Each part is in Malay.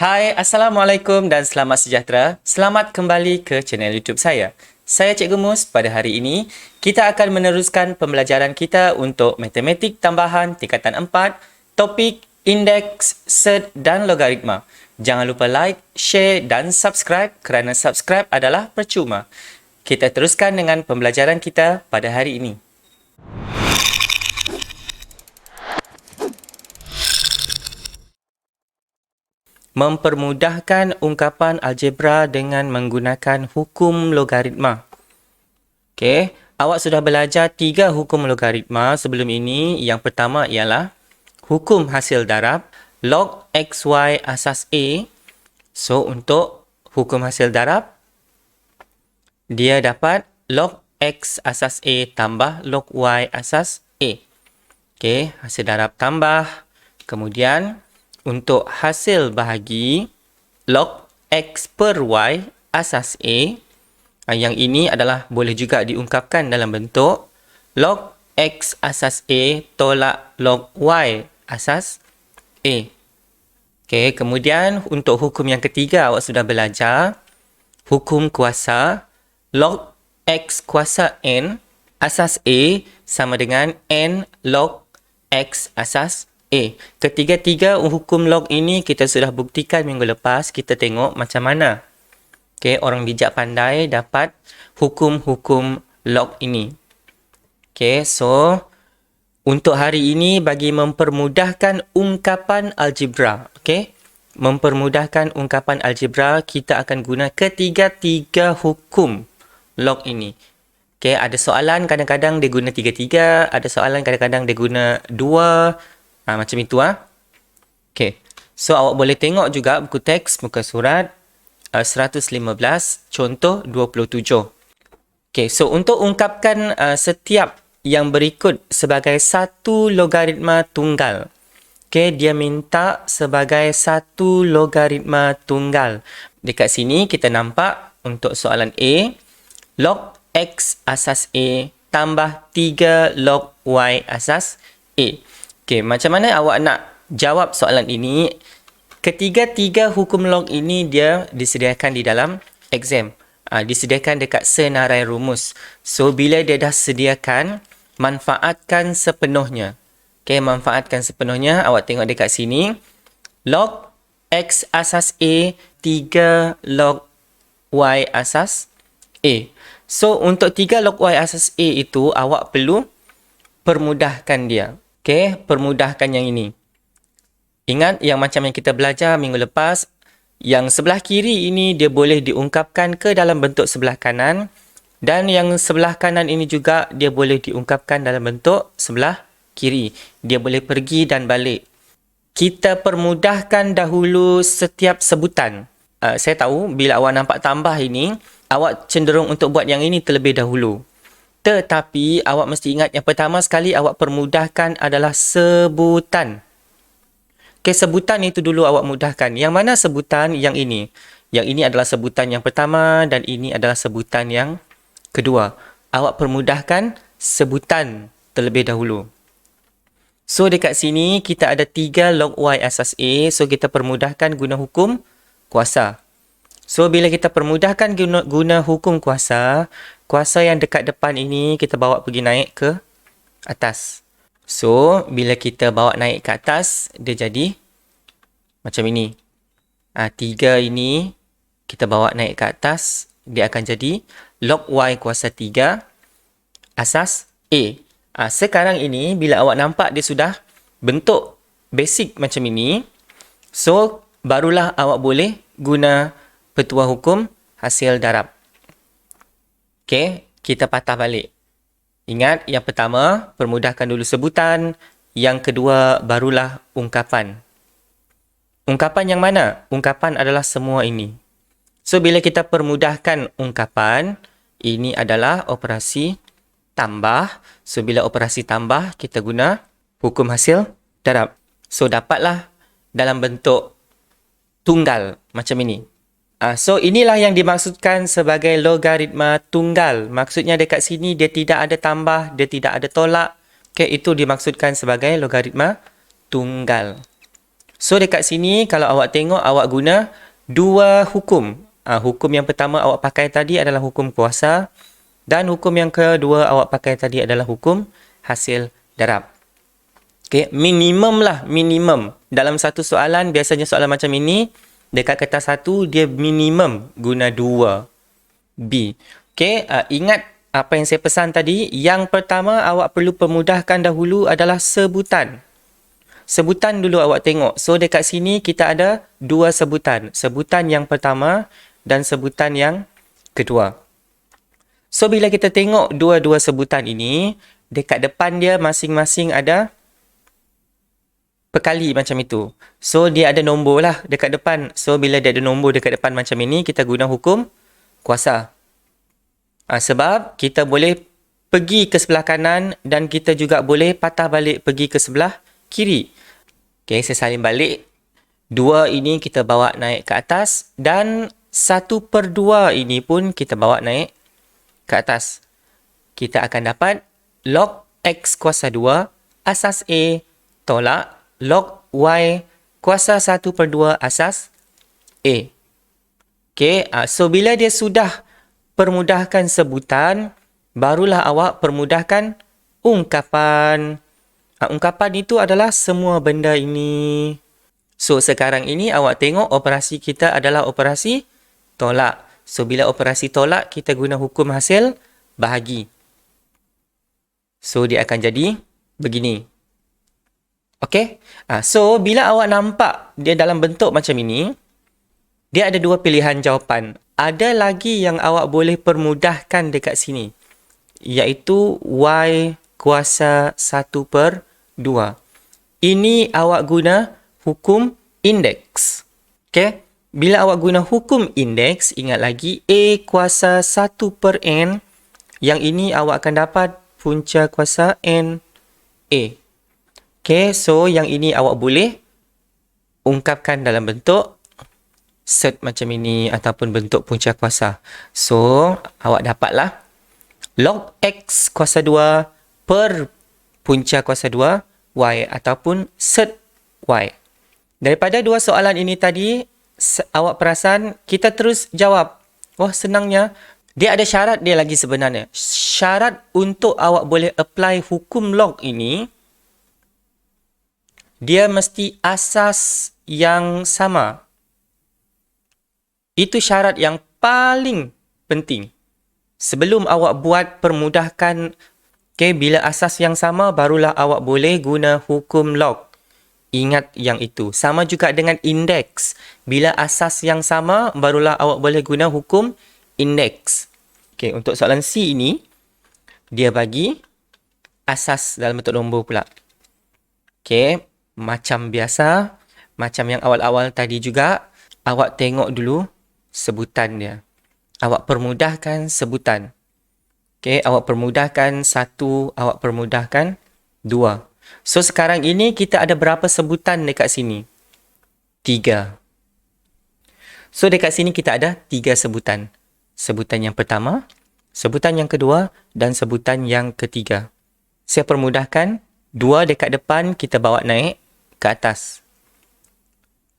Hai, Assalamualaikum dan selamat sejahtera. Selamat kembali ke channel YouTube saya. Saya Cikgu Mus. Pada hari ini, kita akan meneruskan pembelajaran kita untuk matematik tambahan tingkatan 4, topik indeks, set dan logaritma. Jangan lupa like, share dan subscribe kerana subscribe adalah percuma. Kita teruskan dengan pembelajaran kita pada hari ini. Mempermudahkan ungkapan algebra dengan menggunakan hukum logaritma. Okey, awak sudah belajar 3 hukum logaritma sebelum ini. Yang pertama ialah hukum hasil darab log XY asas A. So, untuk hukum hasil darab, dia dapat log X asas A tambah log Y asas A. Okey, hasil darab tambah. Kemudian, untuk hasil bahagi log X per Y asas A, yang ini adalah boleh juga diungkapkan dalam bentuk log X asas A tolak log Y asas A. Okey, kemudian untuk hukum yang ketiga awak sudah belajar hukum kuasa log X kuasa N asas A sama dengan N log X asas A. Ketiga-tiga hukum log ini kita sudah buktikan minggu lepas. Kita tengok macam mana orang bijak pandai dapat hukum-hukum log ini. So untuk hari ini bagi mempermudahkan ungkapan algebra, mempermudahkan ungkapan algebra, kita akan guna ketiga-tiga hukum log ini. Ada soalan kadang-kadang dia guna tiga-tiga, ada soalan kadang-kadang dia guna dua. Macam itu. So awak boleh tengok juga buku teks muka surat 115 contoh 27. So untuk ungkapkan setiap yang berikut sebagai satu logaritma tunggal. Dia minta sebagai satu logaritma tunggal. Dekat sini kita nampak untuk soalan A, log X asas A tambah 3 log Y asas A. Macam mana awak nak jawab soalan ini? Ketiga-tiga hukum log ini dia disediakan di dalam exam. Disediakan dekat senarai rumus. So, bila dia dah sediakan, manfaatkan sepenuhnya. Manfaatkan sepenuhnya. Awak tengok dekat sini. Log X asas A, 3 log Y asas A. So, untuk 3 log Y asas A itu, awak perlu permudahkan dia. Permudahkan yang ini. Ingat yang macam yang kita belajar minggu lepas, yang sebelah kiri ini dia boleh diungkapkan ke dalam bentuk sebelah kanan, dan yang sebelah kanan ini juga dia boleh diungkapkan dalam bentuk sebelah kiri. Dia boleh pergi dan balik. Kita permudahkan dahulu setiap sebutan. Saya tahu bila awak nampak tambah ini, awak cenderung untuk buat yang ini terlebih dahulu. Tetapi awak mesti ingat yang pertama sekali awak permudahkan adalah sebutan. Sebutan itu dulu awak mudahkan. Yang mana sebutan? Yang ini. Yang ini adalah sebutan yang pertama dan ini adalah sebutan yang kedua. Awak permudahkan sebutan terlebih dahulu. So dekat sini kita ada 3 log Y asas A. So kita permudahkan guna hukum kuasa. So bila kita permudahkan guna hukum kuasa, kuasa yang dekat depan ini kita bawa pergi naik ke atas. So, bila kita bawa naik ke atas, dia jadi macam ini. 3 ini kita bawa naik ke atas, dia akan jadi log Y kuasa 3 asas A. Sekarang ini, bila awak nampak dia sudah bentuk basic macam ini, so, barulah awak boleh guna petua hukum hasil darab. Kita patah balik. Ingat, yang pertama, permudahkan dulu sebutan. Yang kedua, barulah ungkapan. Ungkapan yang mana? Ungkapan adalah semua ini. So, bila kita permudahkan ungkapan, ini adalah operasi tambah. So, bila operasi tambah, kita guna hukum hasil darab. So, dapatlah dalam bentuk tunggal macam ini. So, inilah yang dimaksudkan sebagai logaritma tunggal. Maksudnya dekat sini dia tidak ada tambah, dia tidak ada tolak. Itu dimaksudkan sebagai logaritma tunggal. So dekat sini kalau awak tengok awak guna dua hukum. Hukum yang pertama awak pakai tadi adalah hukum kuasa dan hukum yang kedua awak pakai tadi adalah hukum hasil darab. Okay, minimum lah, minimum. Dalam satu soalan, biasanya soalan macam ini, dekat kertas satu, dia minimum guna 2B. Okay, ingat apa yang saya pesan tadi. Yang pertama, awak perlu permudahkan dahulu adalah sebutan. Sebutan dulu awak tengok. So, dekat sini kita ada dua sebutan. Sebutan yang pertama dan sebutan yang kedua. So, bila kita tengok dua-dua sebutan ini, dekat depan dia masing-masing ada perkali macam itu. So, dia ada nombor lah dekat depan. So, bila dia ada nombor dekat depan macam ini, kita guna hukum kuasa. Sebab kita boleh pergi ke sebelah kanan dan kita juga boleh patah balik pergi ke sebelah kiri. Okay, saya salin balik. 2 ini kita bawa naik ke atas dan 1/2 ini pun kita bawa naik ke atas. Kita akan dapat log X kuasa 2 asas A tolak log Y kuasa 1/2 asas A. Okay, so bila dia sudah permudahkan sebutan, barulah awak permudahkan ungkapan. Ungkapan itu adalah semua benda ini. So, sekarang ini awak tengok operasi kita adalah operasi tolak. So, bila operasi tolak, kita guna hukum hasil bahagi. So, dia akan jadi begini. Okay? So, bila awak nampak dia dalam bentuk macam ini, dia ada dua pilihan jawapan. Ada lagi yang awak boleh permudahkan dekat sini, iaitu Y kuasa 1/2. Ini awak guna hukum indeks. Okay? Bila awak guna hukum indeks, ingat lagi A kuasa 1/n. Yang ini awak akan dapat punca kuasa N A. Okay, so yang ini awak boleh ungkapkan dalam bentuk set macam ini ataupun bentuk punca kuasa. So, awak dapatlah log X kuasa 2 per punca kuasa 2 Y ataupun set Y. Daripada dua soalan ini tadi, awak perasan kita terus jawab. Wah, senangnya. Dia ada syarat dia lagi sebenarnya. Syarat untuk awak boleh apply hukum log ini, dia mesti asas yang sama. Itu syarat yang paling penting. Sebelum awak buat permudahkan, okay, bila asas yang sama, barulah awak boleh guna hukum log. Ingat yang itu. Sama juga dengan indeks. Bila asas yang sama, barulah awak boleh guna hukum indeks. Okay, untuk soalan C ini, dia bagi asas dalam bentuk nombor pula. Okay, macam biasa, macam yang awal-awal tadi juga, awak tengok dulu sebutan dia. Awak permudahkan sebutan. Okay, awak permudahkan 1, awak permudahkan 2. So, sekarang ini kita ada berapa sebutan dekat sini? 3. So, dekat sini kita ada 3 sebutan. Sebutan yang pertama, sebutan yang kedua, dan sebutan yang ketiga. Saya permudahkan 2 dekat depan kita bawa naik ke atas.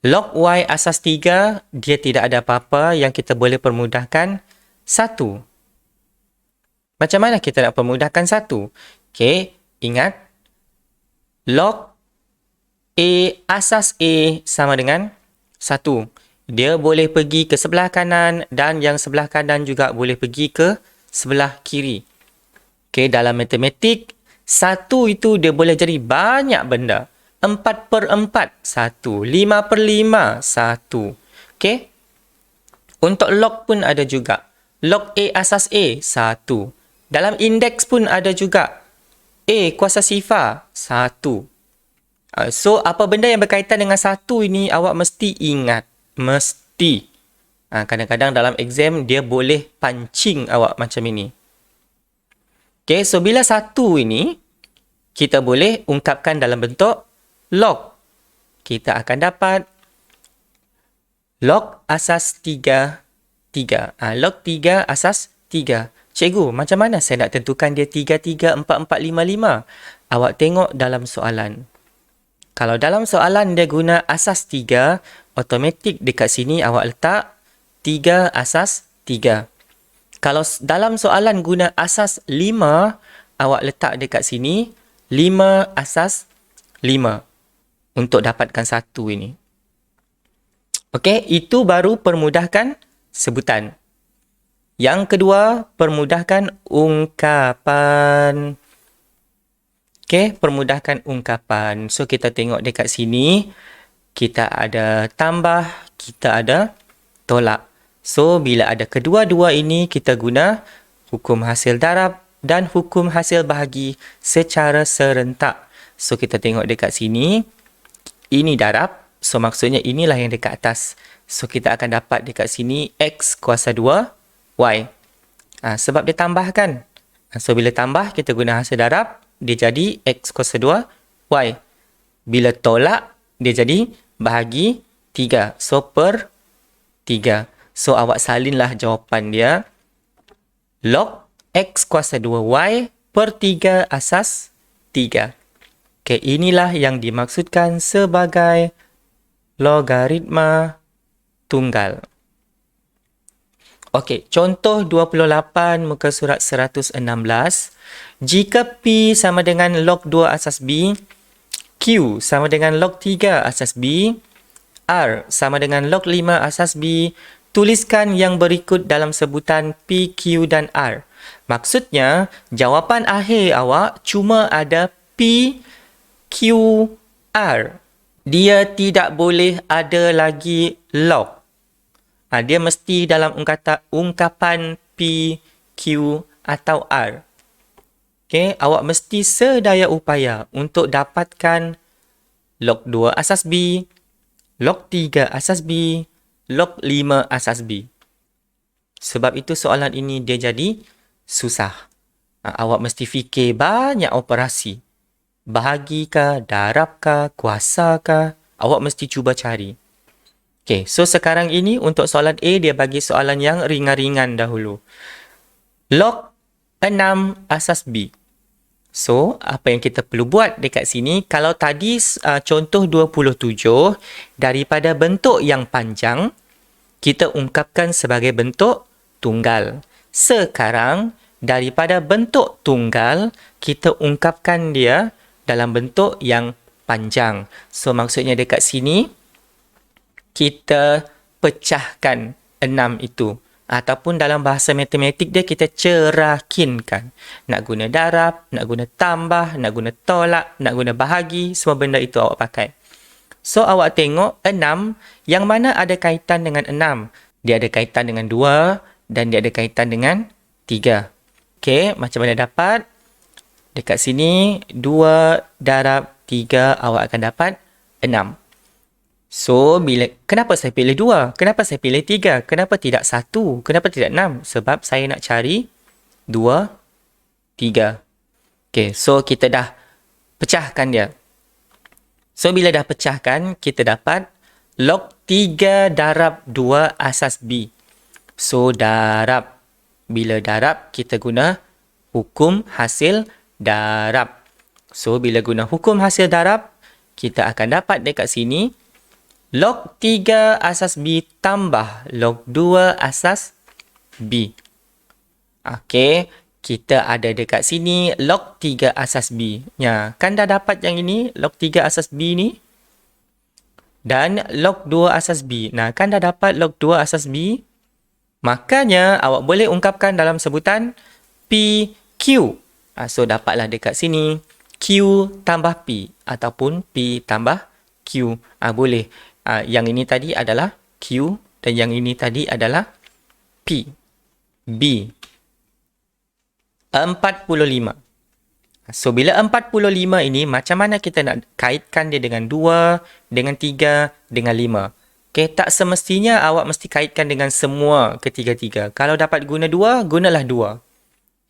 Log Y asas 3, dia tidak ada apa-apa yang kita boleh permudahkan 1. Macam mana kita nak permudahkan 1? Okay, ingat. Log A asas A sama dengan 1. Dia boleh pergi ke sebelah kanan dan yang sebelah kanan juga boleh pergi ke sebelah kiri. Okay, dalam matematik, 1 itu dia boleh jadi banyak benda. 4/4, 1. 5/5, 1. Okay? Untuk log pun ada juga. Log A asas A, 1. Dalam indeks pun ada juga. A kuasa sifar, 1. So, apa benda yang berkaitan dengan 1 ini, awak mesti ingat. Mesti. Kadang-kadang dalam exam, dia boleh pancing awak macam ini. Okay, so bila 1 ini, kita boleh ungkapkan dalam bentuk log. Kita akan dapat log asas 3, 3. Log 3 asas 3. Cikgu, macam mana saya nak tentukan dia 3, 3, 4, 4, 5, 5? Awak tengok dalam soalan. Kalau dalam soalan dia guna asas 3, automatik dekat sini awak letak 3 asas 3. Kalau dalam soalan guna asas 5, awak letak dekat sini 5 asas 5 untuk dapatkan 1 ini. Okey, itu baru permudahkan sebutan. Yang kedua, permudahkan ungkapan. Okey, permudahkan ungkapan. So, kita tengok dekat sini, kita ada tambah, kita ada tolak. So, bila ada kedua-dua ini, kita guna hukum hasil darab dan hukum hasil bahagi secara serentak. So, kita tengok dekat sini, ini darab. So, maksudnya inilah yang dekat atas. So, kita akan dapat dekat sini X kuasa 2, Y. Sebab dia tambahkan. So, bila tambah, kita guna hasil darab. Dia jadi X kuasa 2, Y. Bila tolak, dia jadi bahagi 3. So, per 3. So, awak salinlah jawapan dia. Log X kuasa 2Y per 3 asas 3. Okay, inilah yang dimaksudkan sebagai logaritma tunggal. Okey, contoh 28 muka surat 116. Jika P sama dengan log 2 asas B, Q sama dengan log 3 asas B, R sama dengan log 5 asas B, tuliskan yang berikut dalam sebutan P, Q dan R. Maksudnya, jawapan akhir awak cuma ada P, Q, R. Dia tidak boleh ada lagi log. Dia mesti dalam ungkapan P, Q atau R. Okay, awak mesti sedaya upaya untuk dapatkan log 2 asas B, log 3 asas B, log 5 asas B. Sebab itu soalan ini dia jadi susah. Awak mesti fikir banyak operasi. Bahagikah, darabkah, kuasakah? Awak mesti cuba cari. Okay, so sekarang ini untuk soalan A, dia bagi soalan yang ringan-ringan dahulu. Log 6 asas B. So, apa yang kita perlu buat dekat sini, kalau tadi contoh 27, daripada bentuk yang panjang, kita ungkapkan sebagai bentuk tunggal. Sekarang, daripada bentuk tunggal, kita ungkapkan dia dalam bentuk yang panjang. So, maksudnya dekat sini, kita pecahkan 6 itu. Ataupun dalam bahasa matematik dia, kita cerakinkan. Nak guna darab, nak guna tambah, nak guna tolak, nak guna bahagi, semua benda itu awak pakai. So, awak tengok 6, yang mana ada kaitan dengan 6. Dia ada kaitan dengan 2 dan dia ada kaitan dengan 3. Okey, macam mana dapat? Dekat sini, 2 darab 3, awak akan dapat 6. So, kenapa saya pilih 2? Kenapa saya pilih 3? Kenapa tidak 1? Kenapa tidak 6? Sebab saya nak cari 2, 3. Okay, so kita dah pecahkan dia. So, bila dah pecahkan, kita dapat log 3 darab 2 asas B. So, darab. Bila darab, kita guna hukum hasil darab. So, bila guna hukum hasil darab, kita akan dapat dekat sini log 3 asas B tambah log 2 asas B. Okey, kita ada dekat sini log 3 asas B. Ya, kan dah dapat yang ini, log 3 asas B ni. Dan log 2 asas B. Nah, kan dah dapat log 2 asas B. Makanya, awak boleh ungkapkan dalam sebutan P, Q. So, dapatlah dekat sini Q tambah P ataupun P tambah Q. Boleh. Yang ini tadi adalah Q dan yang ini tadi adalah P. B. 45. So, bila 45 ini, macam mana kita nak kaitkan dia dengan 2, dengan 3, dengan 5? Okay, tak semestinya awak mesti kaitkan dengan semua ketiga-tiga. Kalau dapat guna 2, gunalah 2.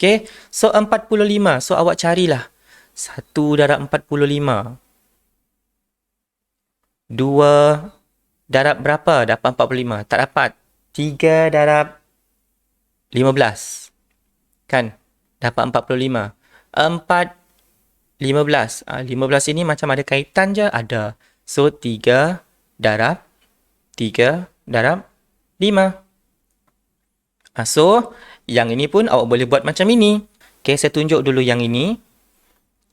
Okay, so 45. So, awak carilah 1 darab 45. 2 darab berapa? Dapat 45. Tak dapat. 3 darab 15. Kan? Dapat 45. 4 15. 15 ini macam ada kaitan je? Ada. So, 3 darab 5. So, yang ini pun awak boleh buat macam ini. Okay, saya tunjuk dulu yang ini.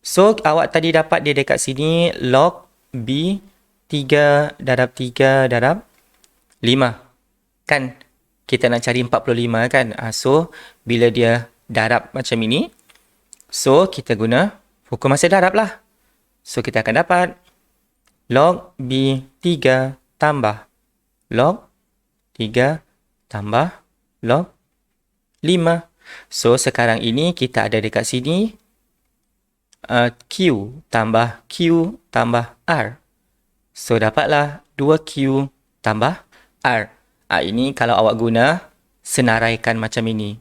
So, awak tadi dapat dia dekat sini log B 3 darab 5. Kan? Kita nak cari 45 kan? So, bila dia darab macam ini, so kita guna hukum hasil darab lah. So, kita akan dapat log B 3 tambah log 3 tambah log 5. So, sekarang ini kita ada dekat sini Q tambah R. So, dapatlah 2Q tambah R. Ini kalau awak guna senaraikan macam ini.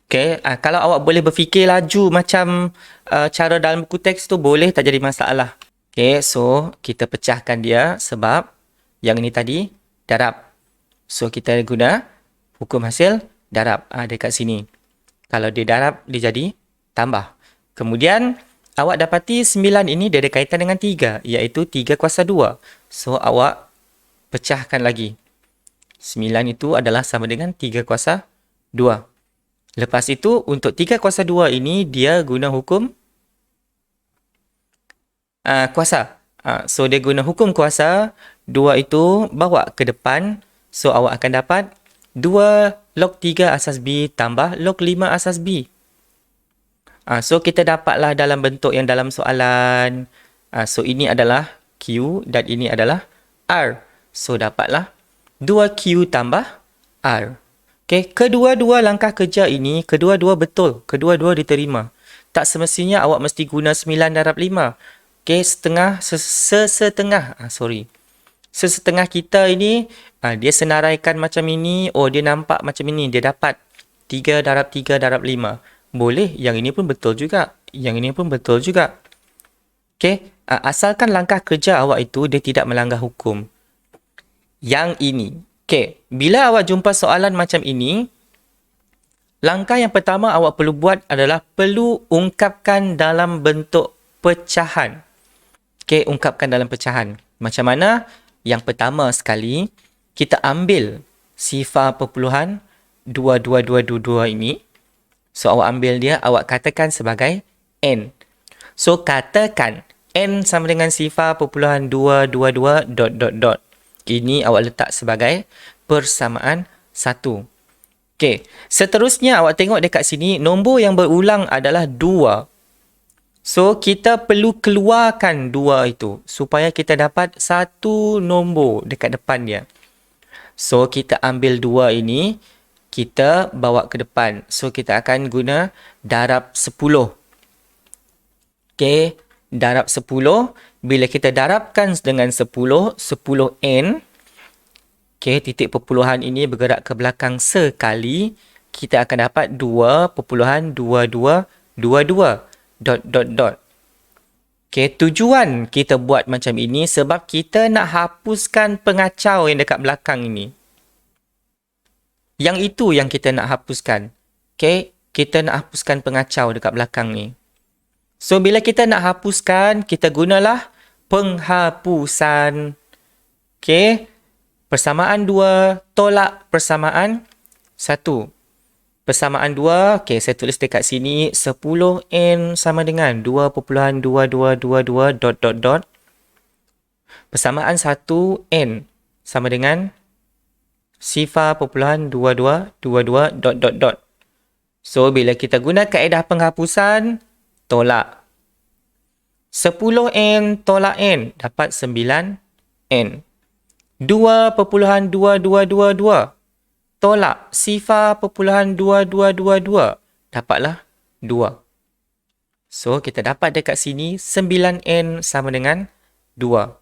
Okay, kalau awak boleh berfikir laju macam cara dalam buku teks tu boleh, tak jadi masalah. Okay, so kita pecahkan dia sebab yang ini tadi darab. So, kita guna hukum hasil darab dekat sini. Kalau dia darab, dia jadi tambah. Kemudian, awak dapati 9 ini dia ada kaitan dengan 3, iaitu 3 kuasa 2. So, awak pecahkan lagi. 9 itu adalah sama dengan 3 kuasa 2. Lepas itu, untuk 3 kuasa 2 ini, dia guna hukum kuasa. So, dia guna hukum kuasa. 2 itu bawa ke depan. So, awak akan dapat 2 log 3 asas B tambah log 5 asas B. So, kita dapatlah dalam bentuk yang dalam soalan. So, ini adalah Q dan ini adalah R. So, dapatlah 2Q tambah R. Okay, kedua-dua langkah kerja ini, kedua-dua betul. Kedua-dua diterima. Tak semestinya awak mesti guna 9 darab 5. Okay, sesetengah kita ini, dia senaraikan macam ini. Oh, dia nampak macam ini. Dia dapat 3 darab 3 darab 5. Boleh, yang ini pun betul juga. Yang ini pun betul juga. Okay, asalkan langkah kerja awak itu, dia tidak melanggar hukum. Yang ini. Okay, bila awak jumpa soalan macam ini, langkah yang pertama awak perlu buat adalah perlu ungkapkan dalam bentuk pecahan. Okay, ungkapkan dalam pecahan. Macam mana? Yang pertama sekali, kita ambil sifar perpuluhan 2222 ini. So, awak ambil dia, awak katakan sebagai N. So, katakan N sama dengan sifar perpuluhan 222 ... Ini awak letak sebagai persamaan 1. Okey, seterusnya awak tengok dekat sini, nombor yang berulang adalah 2. So, kita perlu keluarkan 2 itu supaya kita dapat satu nombor dekat depan dia. So, kita ambil 2 ini, kita bawa ke depan. So, kita akan guna darab 10. Okey, darab 10. Bila kita darabkan dengan 10, 10N. Okey, titik perpuluhan ini bergerak ke belakang sekali. Kita akan dapat 2.2222. ... Okey, tujuan kita buat macam ini sebab kita nak hapuskan pengacau yang dekat belakang ini. Yang itu yang kita nak hapuskan. Okey, kita nak hapuskan pengacau dekat belakang ni. So, bila kita nak hapuskan, kita gunalah penghapusan. Okey, persamaan 2 tolak persamaan 1. Persamaan 2, okey, saya tulis dekat sini 10N sama dengan 2.2222 ... Persamaan 1N sama dengan sifar perpuluhan 2222 ... So, bila kita guna kaedah penghapusan, tolak 10N tolak N dapat 9N. 2.2222 tolak sifar perpuluhan 2222 dapatlah 2. So, kita dapat dekat sini 9N sama dengan 2.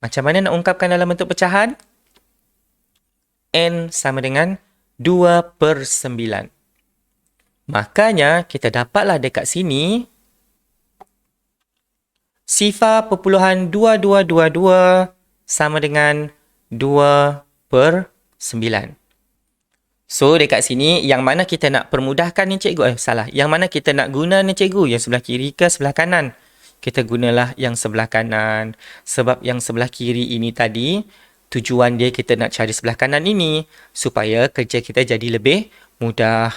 Macam mana nak ungkapkan dalam bentuk pecahan? N sama dengan 2/9. Makanya, kita dapatlah dekat sini sifar perpuluhan 2222 sama dengan 2/9. So, dekat sini, yang mana kita nak permudahkan ni cikgu? Salah. Yang mana kita nak guna ni cikgu? Yang sebelah kiri ke sebelah kanan? Kita gunalah yang sebelah kanan. Sebab yang sebelah kiri ini tadi, tujuan dia kita nak cari sebelah kanan ini. Supaya kerja kita jadi lebih mudah.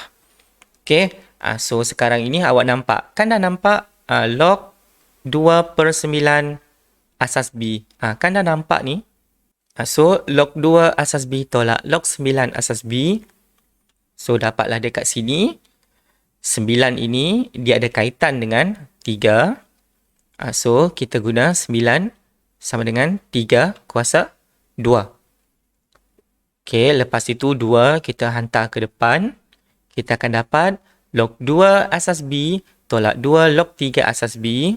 Okay. So, sekarang ini awak nampak. Kan dah nampak log 2/9 asas B. Kan dah nampak ni. So, log 2 asas B tolak log 9 asas B. So, dapatlah dekat sini, 9 ini dia ada kaitan dengan 3. So, kita guna 9 sama dengan 3 kuasa 2. Okay, lepas itu 2 kita hantar ke depan. Kita akan dapat log 2 asas B tolak 2 log 3 asas B.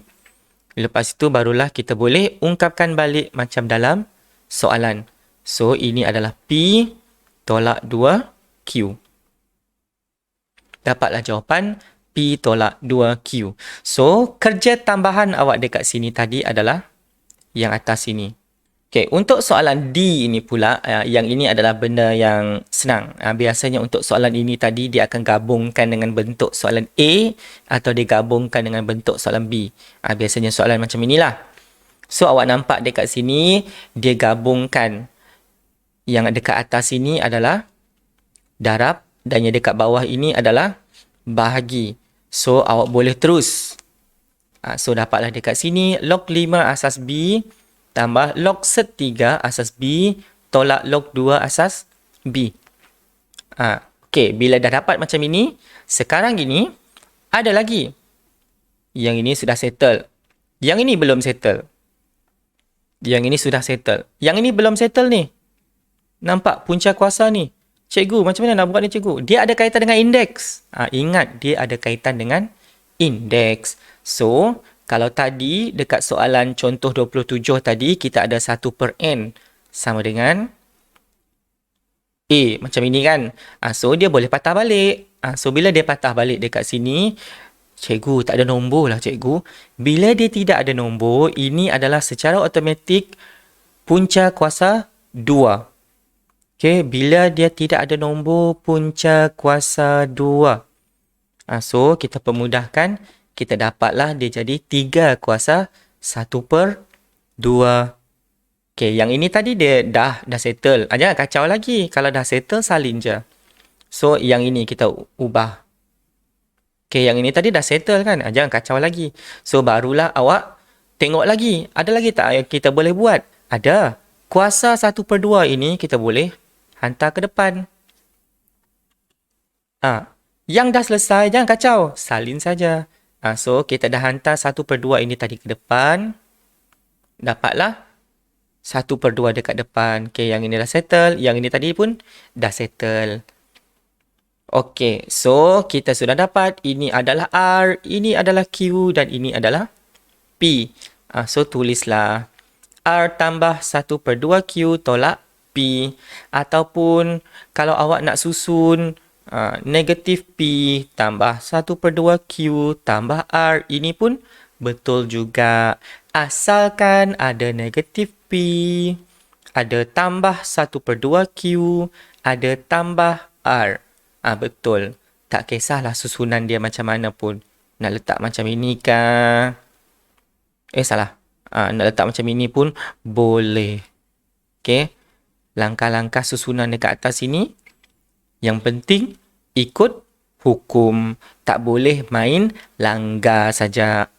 Lepas itu barulah kita boleh ungkapkan balik macam dalam soalan. So, ini adalah P tolak 2Q. Dapatlah jawapan P tolak 2Q. So, kerja tambahan awak dekat sini tadi adalah yang atas sini. Okay, untuk soalan D ini pula, yang ini adalah benda yang senang. Biasanya untuk soalan ini tadi, dia akan gabungkan dengan bentuk soalan A atau digabungkan dengan bentuk soalan B. Biasanya soalan macam inilah. So, awak nampak dekat sini, dia gabungkan. Yang dekat atas ini adalah darab. Dan yang dekat bawah ini adalah bahagi. So, awak boleh terus. So, dapatlah dekat sini log 5 asas B tambah log 3 asas B tolak log 2 asas B. Okay, bila dah dapat macam ini, sekarang gini, ada lagi. Yang ini sudah settle. Yang ini belum settle. Yang ini sudah settle. Yang ini belum settle ni. Nampak punca kuasa ni. Cikgu, macam mana nak buat ni cikgu? Dia ada kaitan dengan indeks. Ingat, dia ada kaitan dengan indeks. So, kalau tadi dekat soalan contoh 27 tadi, kita ada 1/n sama dengan A. Macam ini kan? So, dia boleh patah balik. So, bila dia patah balik dekat sini, cikgu, tak ada nombor lah cikgu. Bila dia tidak ada nombor, ini adalah secara automatik punca kuasa 2. Okay, bila dia tidak ada nombor punca kuasa 2. So, kita permudahkan. Kita dapatlah dia jadi 3 kuasa 1/2. Okay, yang ini tadi dia dah settle. Jangan kacau lagi. Kalau dah settle, salin je. So, yang ini kita ubah. Okay, yang ini tadi dah settle kan? Jangan kacau lagi. So, barulah awak tengok lagi. Ada lagi tak yang kita boleh buat? Ada. Kuasa 1/2 ini kita boleh hantar ke depan. Yang dah selesai, jangan kacau. Salin saja. So, kita dah hantar 1/2 ini tadi ke depan. Dapatlah 1/2 dekat depan. Okay, yang ini dah settle. Yang ini tadi pun dah settle. Okay, so kita sudah dapat. Ini adalah R, ini adalah Q dan ini adalah P. So, tulislah R tambah 1/2Q tolak P. Ataupun kalau awak nak susun negatif P tambah 1/2Q tambah R, ini pun betul juga. Asalkan ada negatif P, ada tambah 1/2Q, ada tambah R. Betul. Tak kisahlah susunan dia macam mana pun. Nak letak macam ini kah? Salah. Nak letak macam ini pun boleh. Okay. Langkah-langkah susunan dekat atas sini. Yang penting ikut hukum. Tak boleh main langgar saja.